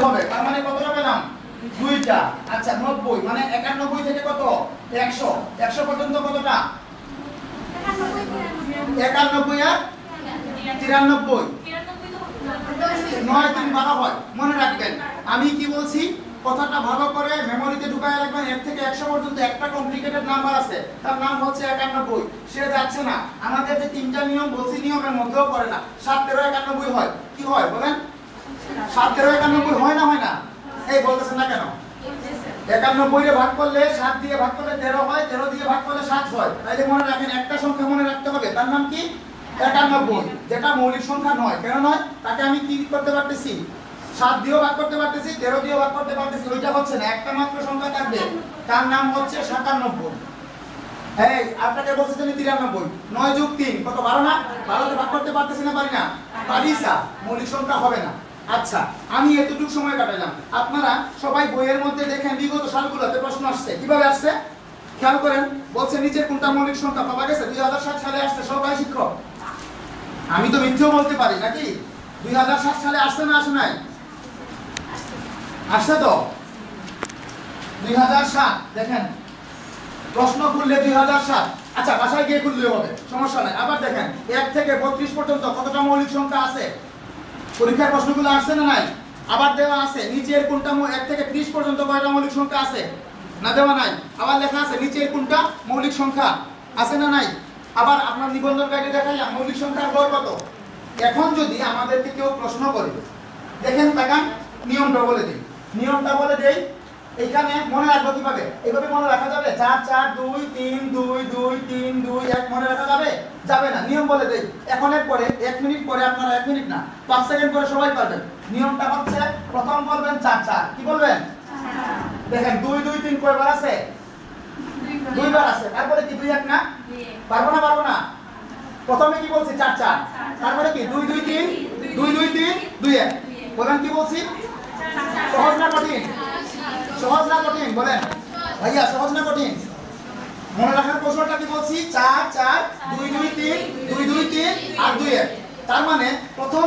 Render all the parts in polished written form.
হবে, তার মানে কতটা পেলাম? দুইটা। আচ্ছা 90 মানে 91 থেকে কত? 100, 100 পর্যন্ত কতটা? 91 আর 93, 9 3 12 হয়। মনে রাখবেন আমি কি বলছি, কথাটা ভালো করে মেমোরিতে ঢুকায় রাখবেন। 1 থেকে 100 পর্যন্ত একটা কমপ্লিকেটেড নাম্বার আছে, তার নাম হচ্ছে 91। সে যাচ্ছে না, আমাদের যে তিনটা নিয়ম বলছি নিয়মের মধ্যেও পড়ে না। 7 13 91 হয়। কি হয় বলেন? 7 13 91 হয় না? হয় না? এই বলতেছেন না কেন? 91 রে ভাগ করলে 7 দিয়ে ভাগ করলে 13 হয়, 13 দিয়ে ভাগ করলে 7 হয়। তাইলে মনে রাখেন একটা সংখ্যা মনে রাখতে হবে, তার নাম কি? 91, যেটা মৌলিক সংখ্যা নয়। কেন নয়? তাকে আমি কি করতে পারতেছি? 7 দিয়েও ভাগ করতে পারতেছি, 13 দিয়েও ভাগ করতে পারতেছি। ওইটা হচ্ছে না, একটা মাত্র সংখ্যা থাকবে, তার নাম হচ্ছে 97। এই আপনাকে বলছি যে 93, 9 যোগ 3 কত? 12 না? 12 তে ভাগ করতে পারতেছি না? পারি না? পারি স্যার, মৌলিক সংখ্যা হবে না। আচ্ছা আমি এতটুকু সময় কাটালাম, আপনারা সবাই বইয়ের মধ্যে দেখেন বিগত সালগুলোতে প্রশ্ন আসছে। কিভাবে আসছে খেয়াল করেন। বলছে নিচের কোনটা মৌলিক সংখ্যা পাওয়া গেছে? 2007 সালে আসছে। সবাই শিক্ষক, আমি তো মিথ্যেও বলতে পারি নাকি? 2007 সালে আসছে না আসে নাই? আসছে তো 2007। দেখেন প্রশ্ন খুললে 2007। আচ্ছা বাসায় গিয়ে খুললে হবে, সমস্যা নাই। আবার দেখেন 1 থেকে 32 পর্যন্ত কতটা মৌলিক সংখ্যা আছে? পরীক্ষার প্রশ্নগুলো আসছে না নাই? আবার দেওয়া আছে নিচের কোনটা 1 থেকে 30 পর্যন্ত কয়টা মৌলিক সংখ্যা আছে? না দেওয়া নাই? আবার লেখা আছে নিচের কোনটা মৌলিক সংখ্যা আছে না নাই? আবার আপনার নিবন্ধন গাইডে দেখাইলাম মৌলিক সংখ্যার গড় কত। এখন যদি আমাদেরকে কেউ প্রশ্ন করে, দেখেন তাকান, নিয়মটা বলে দিই। নিয়মটা বলে দেই, এইখানে মনে রাখবো কিভাবে? এইভাবে মনে রাখা যাবে? 4 4 2 3 2 2 3 2 1 মনে রাখা যাবে? যাবে না। নিয়ম বলে দেই, এখনের পরে 1 মিনিট পরে, আপনারা 1 মিনিট না 5 সেকেন্ড পরে সবাই পারবেন। নিয়মটা হচ্ছে প্রথম বলবেন 4 4। কি বলবেন? দেখেন 2 2 3 কয়বার আছে? দুইবার আছে। তারপরে কি 2 1 না? পারবো না? পারবো না? প্রথমে কি বলছি? 4 4। তারপরে কি 2 2 3 2 2 3 2 1। বলেন কি বলছি? সহজ না কঠিন? সহজ না কঠিন? বলেন ভাইয়া, সহজ না কঠিন? মনে রাখার কৌশলটা কি বলছি? 4 4 2 2 3 2 2 3 আর 2 1। তার মানে প্রথম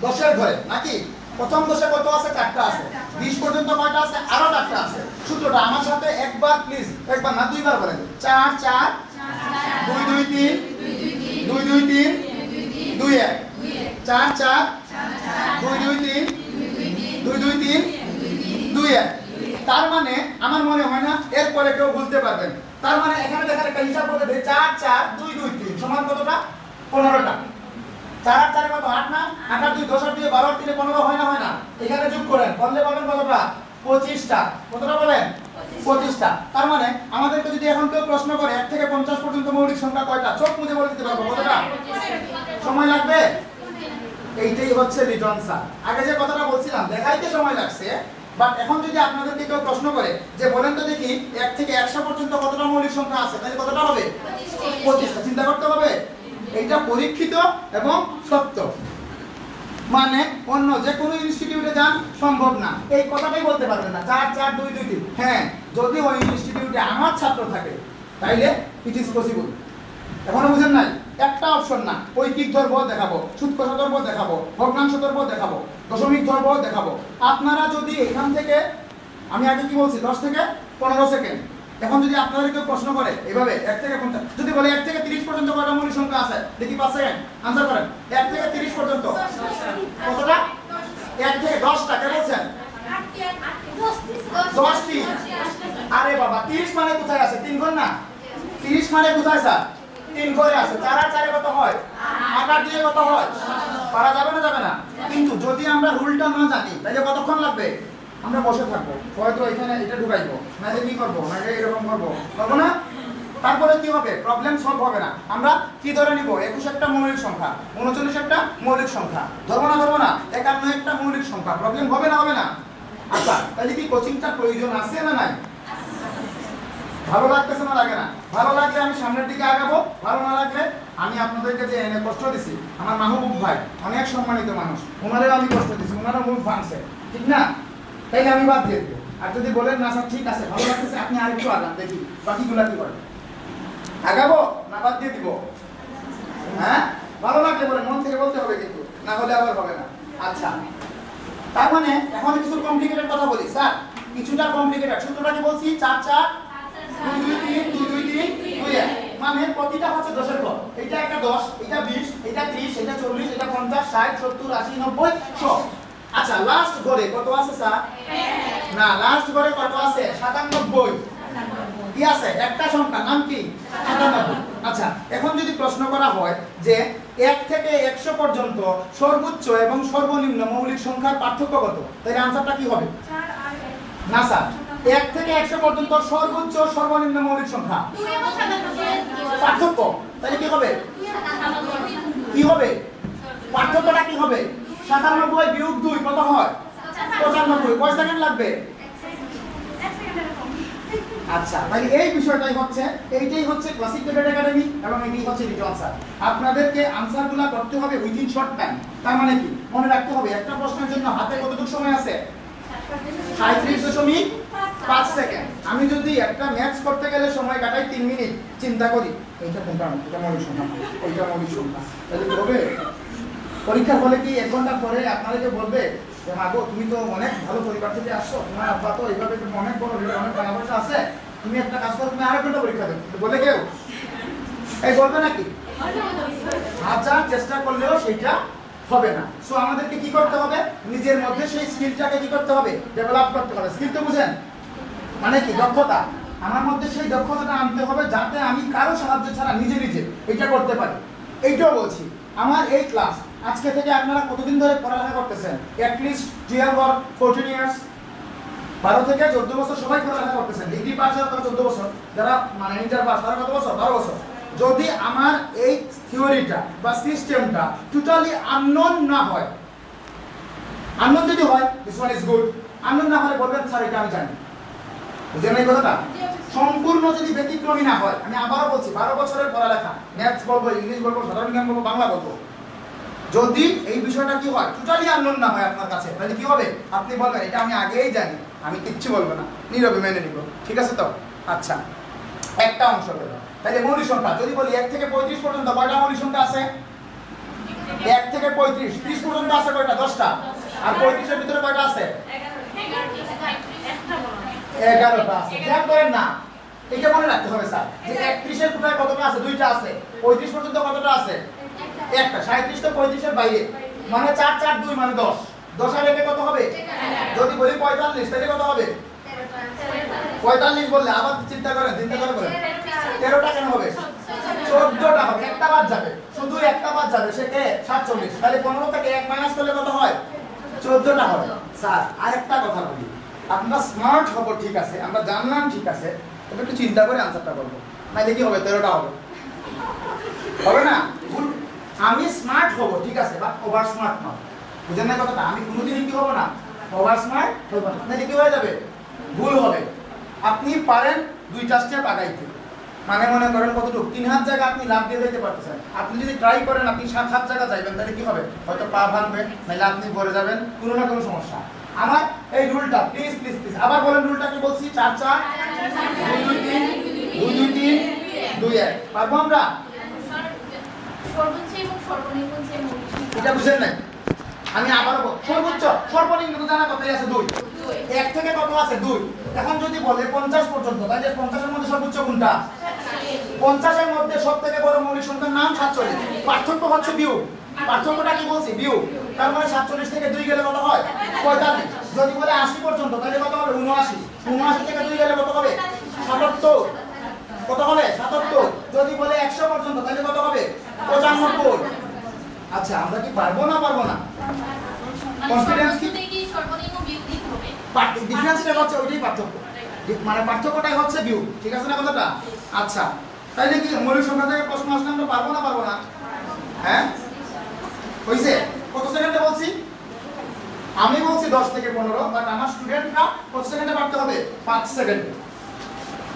10 ঘরে নাকি? প্রথম 10 কত আছে? 4টা আছে। 20 পর্যন্ত কয়টা আছে? আরো 4টা আছে। সূত্রটা আমার সাথে একবার প্লিজ, একবার না দুইবার বলেন। 4 4 2 2 3 2 2 3 2 1। 4 4 2 2 3 2 2 3 2 1। তার মানে আমার মনে হয় না এরপরে কেউ বলতে পারবেন। তার মানে এখানে দেখেন একটা হিসাব বলে দেই, 4 4 2 2 3 সমান কতটা? 15টা। 4 আর 4 কত? 8 না? 8 আর 2 10 আর 2 12 আর 3 15 হয় না? হয় না? এখানে যোগ করেন, করলে পাবেন কতটা? 25টা। কতটা বলেন? 25টা। তার মানে আমাদেরকে যদি এখন কেউ প্রশ্ন করে 1 থেকে 50 পর্যন্ত মৌলিক সংখ্যা কয়টা, চোখ মুজে বলে দিতে পারবো কতটা? সময় লাগবে? এইটাই হচ্ছে লিটন স্যার। আগে যে কথাটা বলছিলাম দেখাইতে সময় লাগছে, বাট এখন যদি আপনাদেরকে কেউ প্রশ্ন করে যে বলেন তো দেখি 1 থেকে 100 পর্যন্ত কতটা মৌলিক সংখ্যা আছে, তাহলে কতটা হবে? 25টা। চিন্তা করতে হবে। এইটা পরীক্ষিত এবং সত্য। মানে অন্য যে কোনো ইনস্টিটিউটে যান সম্ভব না, এই কথাটাই বলতে পারবেন না 4 4 2 2 3। হ্যাঁ, যদি ওই ইনস্টিটিউটে আমার ছাত্র থাকে তাইলে ইট ইজ পসিবল। এখনো বুঝেন নাই? একটা অপশন না, ঐকিক ধরবো দেখাবো, সূত্র ধরবো দেখাবো, ভগ্নাংশ ধরবো দেখাবো, দশমিক ধরবো দেখাবো। আপনারা যদি এখান থেকে, আমি আগে কি বলছি 10 থেকে 15 সেকেন্ড, এখন যদি আপনাদের কেউ প্রশ্ন করে এইভাবে 1 থেকে 50, যদি বলে 1 থেকে 30 পর্যন্ত কয়টা মৌলিক সংখ্যা আছে, দেখি 5 সেকেন্ড আনসার করেন। 1 থেকে 30 পর্যন্ত কতটা? 1 থেকে 10টা। কে বলছেন? 10টি। আরে বাবা, 30 মানে কোথায় আছে? 3 ঘর না? 30 মানে কোথায় স্যার? 3 ঘরে আছে। 4 আর 4 কত হয়? 8 আর 2 কত হয়? পারা যাবে না? যাবে না? কিন্তু যদি আমরা রুলটা না জানি তাহলে কতক্ষণ লাগবে? আমরা বসে থাকবো, হয়তো এখানে এটা ঢুকাইবো, নাহলে কি করবো, নাহলে এরকম করবো, করবো না? তারপরে কি হবে? প্রবলেম সলভ হবে না। আমরা কি ধরে নিব? 21 একটা মৌলিক সংখ্যা, 39 একটা মৌলিক সংখ্যা, ধরবো না? ধরবো না? 51 একটা মৌলিক সংখ্যা। প্রবলেম হবে না? হবে না? আচ্ছা, তাহলে কি কোচিংটা প্রয়োজন আছে না নাই? ভালো লাগতেছে না লাগে না? ভালো লাগলে আমি সামনের দিকে আগাবো, ভালো না লাগলে আমি আপনাদেরকে যে এনে কষ্ট দিছি, আমার মাহবুব ভাই অনেক সম্মানিত মানুষ, ওনারেও আমি কষ্ট দিছি, ওনারও মুখ ভাঙছে, ঠিক না? তাইলে আমি বাদ দিয়ে দেবো। আর যদি বলেন না স্যার ঠিক আছে, ভালো লাগতেছে, আপনি আরেকটু আগান, দেখি বাকিগুলা কি করেন। আগাবো না বাদ দিয়ে দিব? হ্যাঁ, ভালো লাগলে বলেন, মন থেকে বলতে হবে কিন্তু, না হলে আবার হবে না। আচ্ছা, তার মানে এখন কিছু কমপ্লিকেট কিছুটা কমপ্লিকেটেড। সূত্রটা কি বলছি? 4 4 2 2 3 2 2 3 2 1, মানে প্রতিটা হচ্ছে 10 এর ঘর। এটা একটা 10, এটা 20, এটা 30, এটা 40, এটা 50, 60, 70, 80, 90, 100। আচ্ছা, লাস্ট ঘরে কত আছে স্যার? না, লাস্ট ঘরে কত আছে? 97। কি আছে? একটা সংখ্যা, নাম কি? 97। আচ্ছা, এখন যদি প্রশ্ন করা হয় যে 1 থেকে 100 পর্যন্ত সর্বোচ্চ এবং সর্বনিম্ন মৌলিক সংখ্যার পার্থক্য কত, তাহলে আনসারটা কি হবে? না স্যার, 1 থেকে 100 পর্যন্ত সর্বোচ্চ সর্বনিম্ন মৌলিক সংখ্যা পার্থক্য, তাহলে কি হবে? কি হবে? পার্থক্যটা কি হবে? 97 বিয়োগ 2 কত হয়? 95। কয় সেকেন্ড লাগবে? আচ্ছা, তাহলে এই বিষয়টাই হচ্ছে, এইটাই হচ্ছে ক্লাসিক ডেট একাডেমি এবং এটাই হচ্ছে ভিডিও আনসার। আপনাদেরকে আনসারগুলো করতে হবে উইদিন শর্ট টাইম। তার মানে কি? মনে রাখতে হবে একটা প্রশ্নের জন্য হাতে কতটুকু সময় আছে? 37.5 সেকেন্ড। আমি যদি একটা ম্যাথস করতে গেলে সময় কাটাই 3 মিনিট, চিন্তা করি এইটা কোনটা? এটা মৌলিক সংখ্যা, ওইটা মৌলিক সংখ্যা, তাহলে কি হবে? পরীক্ষার হলে কি 1 ঘন্টা পরে আপনাদেরকে বলবে যে মা গো, তুমি তো অনেক ভালো পরিবার থেকে আসছো, তোমার আব্বা তো এইভাবে অনেক বড় অনেক টাকা পয়সা আছে, তুমি একটা কাজ করো, তুমি আরেক ঘন্টা পরীক্ষা দেবে, বলে কেউ এই বলবে নাকি? হাজার চেষ্টা করলেও সেটা হবে না। সো আমাদেরকে কি করতে হবে? নিজের মধ্যে সেই স্কিলটাকে কি করতে হবে? ডেভেলপ করতে হবে। স্কিল তো বুঝেন মানে কি? দক্ষতা। আমার মধ্যে সেই দক্ষতাটা আনতে হবে যাতে আমি কারো সাহায্য ছাড়া নিজে নিজে এটা করতে পারি। এইটাও বলছি, আমার এই ক্লাস আজকে থেকে আপনারা কতদিন ধরে পড়ালেখা করতেছেন? At least 12 or 14 years. 12 থেকে 14 বছর সবাই পড়ালেখা করতেছেন। ডিগ্রি পাস হওয়ার পর 14 বছর, যারা মানে ইন্টার পাস তারা কত বছর? 12 বছর। যদি আমার এই থিওরিটা বা সিস্টেমটা টোটালি আননোন না হয়, আননোন যদি হয় this one is good, unknown না হলে বলবেন স্যার এটা আমি জানি। বুঝলেন এই কথাটা? সম্পূর্ণ যদি ব্যতিক্রমী না হয়, আমি আবারও বলছি 12 বছরের পড়ালেখা, ম্যাথস বলবো, ইংলিশ বলবো, সাধারণ জ্ঞান বলবো, বাংলা বলবো, যদি এই বিষয়টা কি হয় টোটালি আননোন না হয় আপনার কাছে, তাহলে কি হবে? আপনি বলবেন এটা আমি আগেই জানি, আমি কিচ্ছু বলবো না, নীরবে মেনে নিব। ঠিক আছে তো? আচ্ছা, একটা অংশ হলো। তাহলে মৌলিক সংখ্যা যদি বলি 1 থেকে 35 পর্যন্ত কয়টা মৌলিক সংখ্যা আছে? 1 থেকে 35, 30 পর্যন্ত আছে কয়টা? 10টা। আর 35 এর ভিতরে কয়টা আছে? 11টা আছে। খেয়াল করেন না, এটা মনে রাখতে হবে স্যার যে 31 এর কোথায় কতটা আছে? 2টা আছে। 35 পর্যন্ত কতটা আছে? একটা। 37 তো 35 এর বাইরে, মানে 4 4 2 মানে 10। 10 আর 1 কত হবে? যদি বলি 45 তাহলে কত হবে? 45 বললে আবার চিন্তা করেন, চিন্তা করে বলেন 13টা কেন হবে? 14টা হবে। একটা বাদ যাবে, শুধু একটা বাদ যাবে, সে কে? 47। তাহলে 15 থেকে 1 মাইনাস করলে কত হয়? 14টা হবে। স্যার আরেকটা কথা বলি, আমরা স্মার্ট হব ঠিক আছে, আমরা জানলাম ঠিক আছে, তবে একটু চিন্তা করে আনসারটা করবো, নাইলে কি হবে? 13টা হবে, হবে না? আমি স্মার্ট হব ঠিক আছে, বা ওভার স্মার্ট নয়। বুঝেন না কথাটা? আমি কোনোদিনই কি হবো না? ওভার স্মার্ট হবো না, নাইলে কি হয়ে যাবে? ভুল হবে। আপনি পারেন 2টা স্টেপ আগাইতে, মানে মনে করেন কতটুকু? 3 হাত জায়গা আপনি লাভ দিয়ে যেতে পারতেছেন। আপনি যদি ট্রাই করেন আপনি 7 হাত জায়গা যাইবেন, তাহলে কি হবে? হয়তো পা ভাঙবে, নাহলে আপনি পড়ে যাবেন, কোনো না কোনো সমস্যা। আমার এই রুলটা প্লিজ প্লিজ প্লিজ আবার বলেন। রুলটা কি বলছি? 4 4 2 2 3 2 2 3 2 1। পারবো আমরা? সর্বোচ্চ এবং সর্বনিম্ন যে মৌলিক সংখ্যা, এটা বুঝেন নাই? আমি আবারও সর্বোচ্চ সর্বনিম্ন তো জানা কথাই আছে 2। 1 থেকে কত আছে? 2। এখন যদি বলে 50 পর্যন্ত, তাহলে 50 এর মধ্যে সর্বোচ্চ কোনটা? 50 এর মধ্যে সবথেকে বড় মৌলিক সংখ্যার নাম 47। পার্থক্য হচ্ছে বিয়োগ। পার্থক্যটা কি বলছি? বিয়োগ। তার মানে 47 থেকে 2 গেলে কত হয়? 45। যদি বলে 80 পর্যন্ত, তাহলে কত হবে? 79। 79 থেকে 2 গেলে কত হবে? 77। কত হবে? 77। যদি বলে 100 পর্যন্ত, তাহলে কত হবে? 95। আচ্ছা, আমরা কি পারবো না পারবো না? কনফিডেন্স কি? সর্বনিম্ন বিয়োগ দিতে হবে। ডিফারেন্সটা হচ্ছে ওইটাই পার্থক্য, মানে পার্থক্যটাই হচ্ছে বিয়োগ। ঠিক আছে না কথাটা? আচ্ছা, তাইলে কি মৌলিক সংখ্যা থেকে প্রশ্ন আসলে আমরা পারবো না পারবো না? হ্যাঁ হইছে? কত সেকেন্ডে বলছি? আমি বলছি 10 থেকে 15, বাট আমার স্টুডেন্টরা কত সেকেন্ডে পারতে হবে? 5 সেকেন্ডে।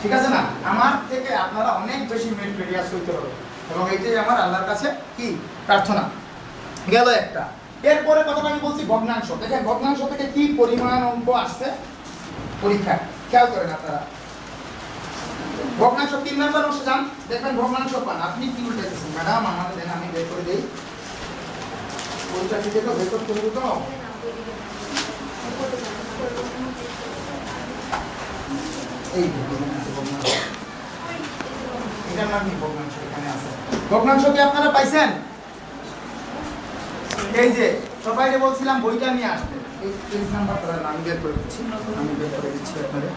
ঠিক আছে না? আমার থেকে আপনারা অনেক বেশি মেটেরিয়ালস হইতে হবে, এবং এইটাই আমার আল্লাহর কাছে কি প্রার্থনা। গেল একটা। এরপরে কথাটা আমি বলছি ভগ্নাংশ। দেখেন ভগ্নাংশ থেকে কি পরিমাণ অঙ্ক আসছে পরীক্ষা, খেয়াল করেন আপনারা। ভগ্নাংশ 3 নাম্বার অংশে যান, দেখবেন ভগ্নাংশ পান। আপনি কি উল্টাইতেছেন ম্যাডাম? আমাদের দেন, আমি বের করে দেই। ওইটা থেকে তো বের করতে হবে তো। এই এটার নাম কি ভগ্নাংশ এখানে আছে ভগ্নাংশ কি আপনারা পাইছেন এই যে সবাইকে বলছিলাম বইটা নিয়ে আসতে এই পেজ নাম্বারটা আমি বের করে দিচ্ছি আপনাদের